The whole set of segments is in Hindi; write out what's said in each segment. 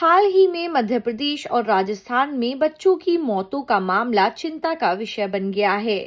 हाल ही में मध्य प्रदेश और राजस्थान में बच्चों की मौतों का मामला चिंता का विषय बन गया है।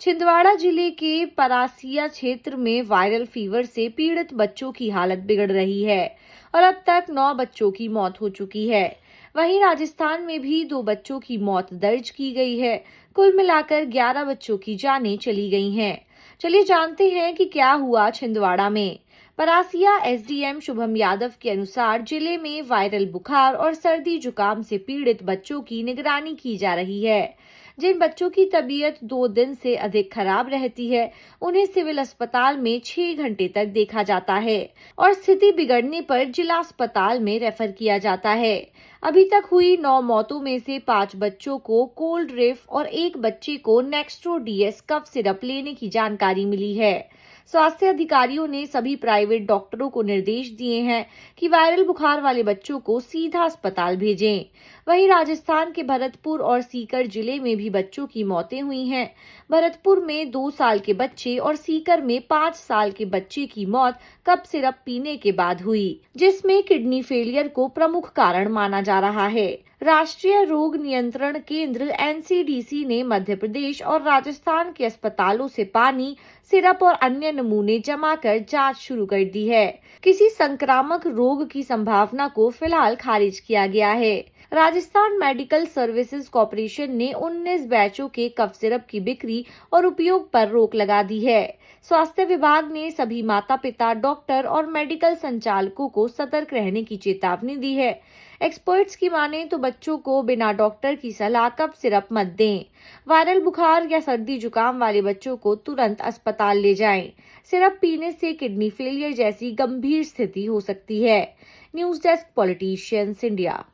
छिंदवाड़ा जिले के परासिया क्षेत्र में वायरल फीवर से पीड़ित बच्चों की हालत बिगड़ रही है और अब तक 9 बच्चों की मौत हो चुकी है। वहीं राजस्थान में भी 2 बच्चों की मौत दर्ज की गई है। कुल मिलाकर 11 बच्चों की जानें चली गई हैं। चलिए जानते हैं कि क्या हुआ छिंदवाड़ा में। परासिया एसडीएम शुभम यादव के अनुसार जिले में वायरल बुखार और सर्दी जुकाम से पीड़ित बच्चों की निगरानी की जा रही है। जिन बच्चों की तबीयत 2 दिन से अधिक खराब रहती है, उन्हें सिविल अस्पताल में 6 घंटे तक देखा जाता है और स्थिति बिगड़ने पर जिला अस्पताल में रेफर किया जाता है। अभी तक हुई 9 मौतों में से 5 बच्चों को कोल्ड रिफ और 1 बच्चे को नेक्स्ट्रो डीएस कफ सिरप लेने की जानकारी मिली है। स्वास्थ्य अधिकारियों ने सभी प्राइवेट डॉक्टरों को निर्देश दिए हैं कि वायरल बुखार वाले बच्चों को सीधा अस्पताल भेजें। वहीं राजस्थान के भरतपुर और सीकर जिले में भी बच्चों की मौतें हुई हैं। भरतपुर में 2 साल के बच्चे और सीकर में 5 साल के बच्चे की मौत कफ सिरप पीने के बाद हुई, जिसमें किडनी फेलियर को प्रमुख कारण माना जा रहा है। राष्ट्रीय रोग नियंत्रण केंद्र एनसीडीसी ने मध्य प्रदेश और राजस्थान के अस्पतालों से पानी, सिरप और अन्य नमूने जमा कर जांच शुरू कर दी है। किसी संक्रामक रोग की संभावना को फिलहाल खारिज किया गया है। राजस्थान मेडिकल सर्विसेज कॉर्पोरेशन ने 19 बैचों के कफ सिरप की बिक्री और उपयोग पर रोक लगा दी है। स्वास्थ्य विभाग ने सभी माता पिता, डॉक्टर और मेडिकल संचालकों को सतर्क रहने की चेतावनी दी है। एक्सपर्ट्स की माने तो बच्चों को बिना डॉक्टर की सलाह कफ सिरप मत दें। वायरल बुखार या सर्दी जुकाम वाले बच्चों को तुरंत अस्पताल ले जाएं। सिरप पीने से किडनी फेलियर जैसी गंभीर स्थिति हो सकती है। News desk, politicians India.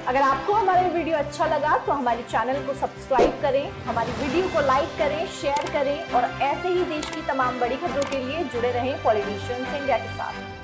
अगर आपको हमारा वीडियो अच्छा लगा तो हमारे चैनल को सब्सक्राइब करें, हमारी वीडियो को लाइक करें, शेयर करें और ऐसे ही देश की तमाम बड़ी खबरों के लिए जुड़े रहें पॉलिटिशियंस इंडिया के साथ।